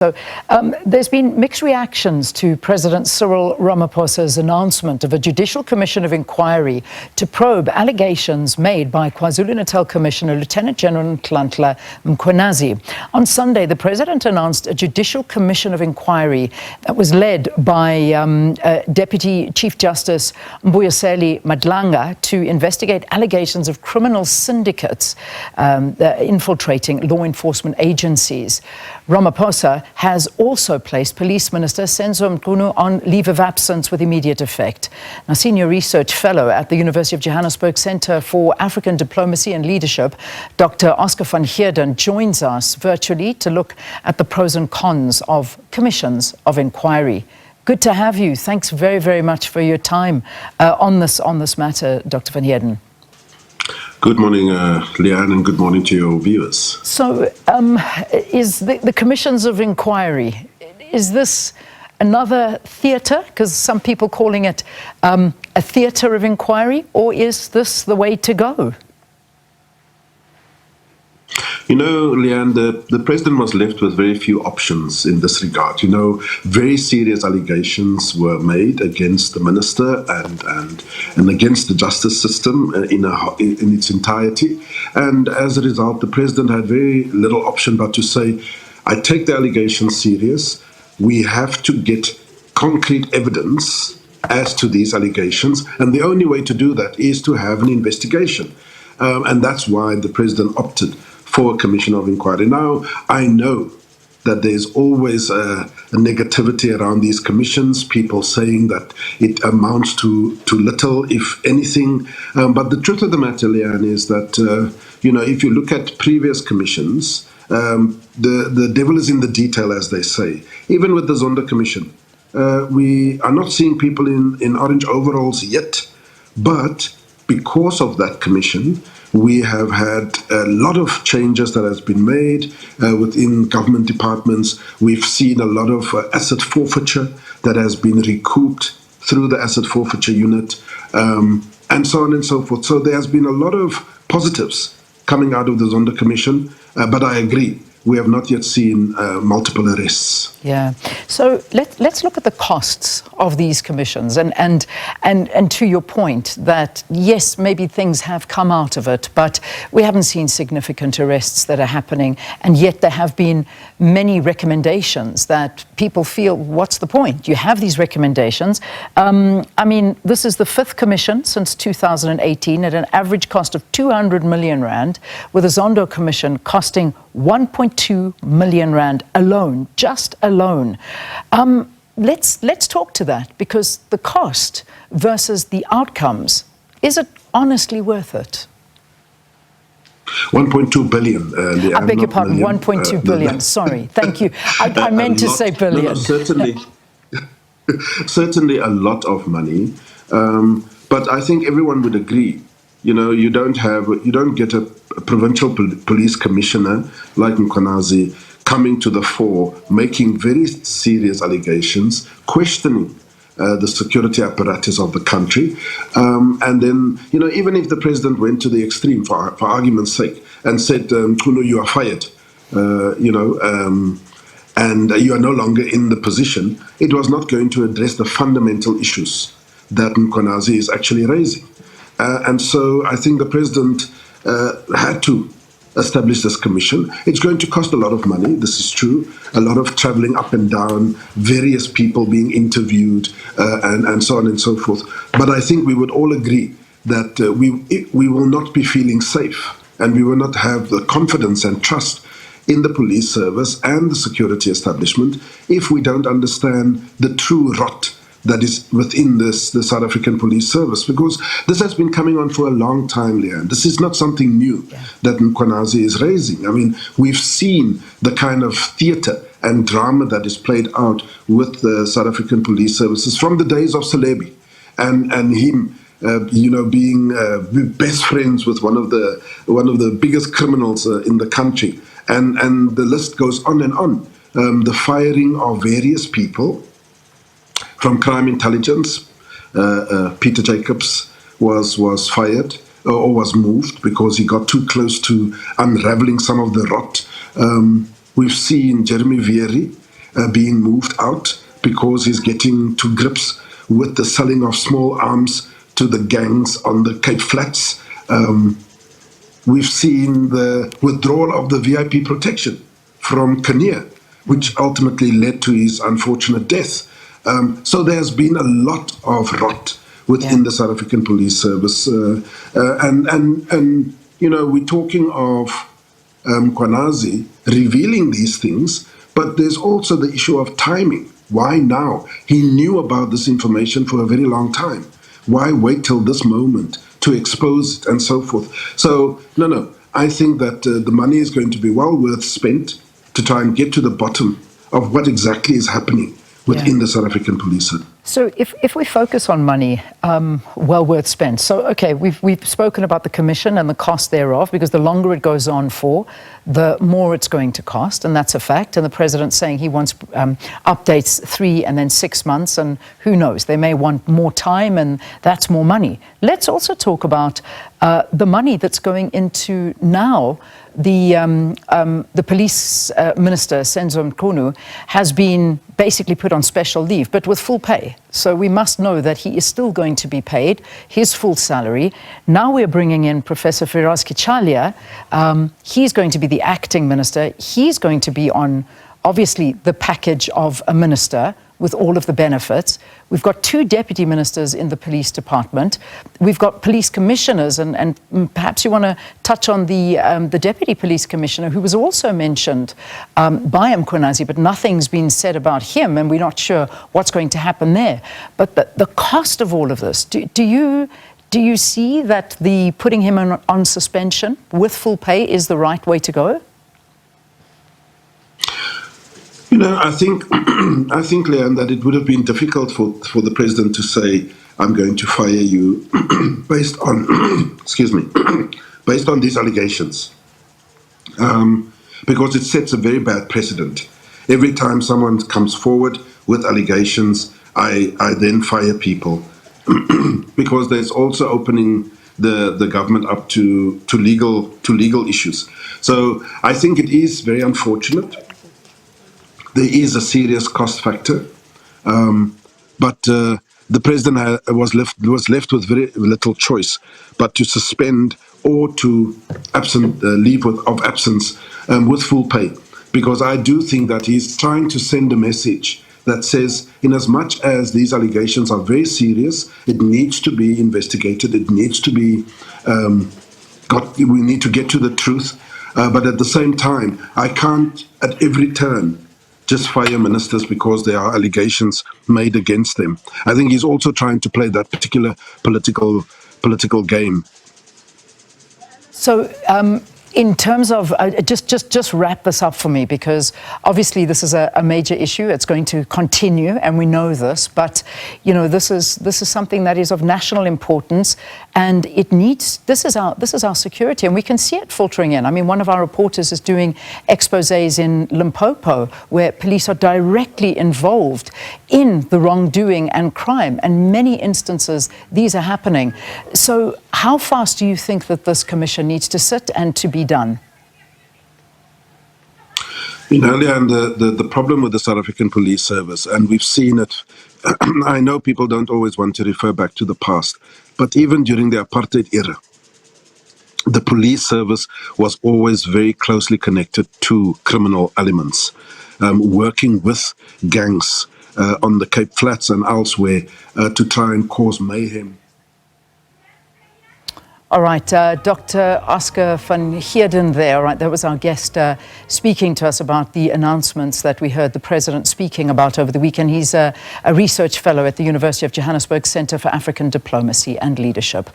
So there's been mixed reactions to President Cyril Ramaphosa's announcement of a judicial commission of inquiry to probe allegations made by KwaZulu-Natal Commissioner Lieutenant General Nhlanhla Mkhwanazi. On Sunday, the president announced a judicial commission of inquiry that was led by Deputy Chief Justice Mbuyiseli Madlanga to investigate allegations of criminal syndicates infiltrating law enforcement agencies. Ramaphosa has also placed Police Minister Senzo Mchunu on leave of absence with immediate effect. Now, Senior Research Fellow at the University of Johannesburg Centre for African Diplomacy and Leadership, Dr. Oscar van Heerden, joins us virtually to look at the pros and cons of commissions of inquiry. Good to have you. Thanks very, very much for your time on this matter, Dr. van Heerden. Good morning, Leanne, and good morning to your viewers. So, is the commissions of inquiry, is this another theatre? Because some people calling it a theatre of inquiry, or is this the way to go? You know, Leanne, the president was left with very few options in this regard. You know, very serious allegations were made against the minister and against the justice system in its entirety. And as a result, the president had very little option but to say, I take the allegations serious. We have to get concrete evidence as to these allegations. And the only way to do that is to have an investigation. And that's why the president opted for a commission of inquiry. Now, I know that there's always a negativity around these commissions, people saying that it amounts to little, if anything. But the truth of the matter, Leanne, is that, you know, if you look at previous commissions, the devil is in the detail, as they say. Even with the Zondo Commission, we are not seeing people in orange overalls yet, but because of that commission, we have had a lot of changes that has been made within government departments. We've seen a lot of asset forfeiture that has been recouped through the asset forfeiture unit, and so on and so forth. So there has been a lot of positives coming out of the Zondo Commission, but I agree, we have not yet seen multiple arrests. Yeah. So let's look at the costs of these commissions, and to your point that yes, maybe things have come out of it, but we haven't seen significant arrests that are happening, and yet there have been many recommendations that people feel, what's the point? You have these recommendations. I mean, this is the 5th commission since 2018 at an average cost of 200 million rand, with the Zondo Commission costing 1.2 million rand alone, just alone. Let's talk to that, because the cost versus the outcomes, is it honestly worth it? 1.2 billion. I beg your pardon, 1.2 billion. Sorry, thank you. I meant to say billion. No, certainly, certainly a lot of money. But I think everyone would agree. You know, you don't get a provincial police commissioner like Mkhwanazi coming to the fore, making very serious allegations, questioning the security apparatus of the country. And then, you know, even if the president went to the extreme, for argument's sake, and said, Mchunu, you are fired, you know, and you are no longer in the position, it was not going to address the fundamental issues that Mkhwanazi is actually raising. And so I think the president had to establish this commission. It's going to cost a lot of money, this is true, a lot of traveling up and down, various people being interviewed, and so on and so forth. But I think we would all agree that we will not be feeling safe, and we will not have the confidence and trust in the police service and the security establishment if we don't understand the true rot that is within the South African police service, because this has been coming on for a long time, Leanne. This is not something new that Mkhwanazi is raising. I mean, we've seen the kind of theatre and drama that is played out with the South African police services from the days of Celebi, and him, you know, being best friends with one of the biggest criminals in the country, and the list goes on and on. The firing of various people from crime intelligence. Peter Jacobs was fired or was moved because he got too close to unraveling some of the rot. We've seen Jeremy Vieri being moved out because he's getting to grips with the selling of small arms to the gangs on the Cape Flats. We've seen the withdrawal of the VIP protection from Kinnear, which ultimately led to his unfortunate death. So there's been a lot of rot within the South African Police Service. And you know, we're talking of Mkhwanazi revealing these things, but there's also the issue of timing. Why now? He knew about this information for a very long time. Why wait till this moment to expose it and so forth? So, no, I think that the money is going to be well worth spent to try and get to the bottom of what exactly is happening within the South African Police. So if we focus on money, well worth spent. So, okay, we've spoken about the commission and the cost thereof, because the longer it goes on for, the more it's going to cost, and that's a fact. And the president's saying he wants updates 3 and then 6 months, and who knows, they may want more time, and that's more money. Let's also talk about the money that's going into now. The police minister, Senzo Mchunu, has been basically put on special leave, but with full pay. So we must know that he is still going to be paid his full salary. Now we're bringing in Professor Firas Kichalia. He's going to be the acting minister. He's going to be on, obviously, the package of a minister with all of the benefits. We've got 2 deputy ministers in the police department. We've got police commissioners, and perhaps you want to touch on the deputy police commissioner, who was also mentioned by Mkhwanazi, but nothing's been said about him, and we're not sure what's going to happen there. But the cost of all of this, do you see that the putting him on suspension with full pay is the right way to go? You know, I think, Leanne, that it would have been difficult for the president to say, I'm going to fire you based on, excuse me, based on these allegations. Because it sets a very bad precedent. Every time someone comes forward with allegations, I then fire people. Because there's also opening the government up to legal issues. So I think it is very unfortunate. There is a serious cost factor, but the president was left with very little choice but to suspend or to leave of absence with full pay, because I do think that he's trying to send a message that says, in as much as these allegations are very serious, it needs to be investigated, it needs to be we need to get to the truth, but at the same time, I can't at every turn just fire ministers because there are allegations made against them. I think he's also trying to play that particular political game. So in terms of, just wrap this up for me, because obviously this is a major issue. It's going to continue, and we know this. But you know, this is something that is of national importance, and it needs. This is our security, and we can see it filtering in. I mean, one of our reporters is doing exposés in Limpopo, where police are directly involved in the wrongdoing and crime, and many instances these are happening. So, how fast do you think that this commission needs to sit and to be done? You know, Leanne, the problem with the South African Police Service, and we've seen it, I know people don't always want to refer back to the past, but even during the apartheid era, the police service was always very closely connected to criminal elements, working with gangs on the Cape Flats and elsewhere to try and cause mayhem. All right, Dr. Oscar van Heerden there, all right, that was our guest speaking to us about the announcements that we heard the President speaking about over the weekend. He's a research fellow at the University of Johannesburg Centre for African Diplomacy and Leadership.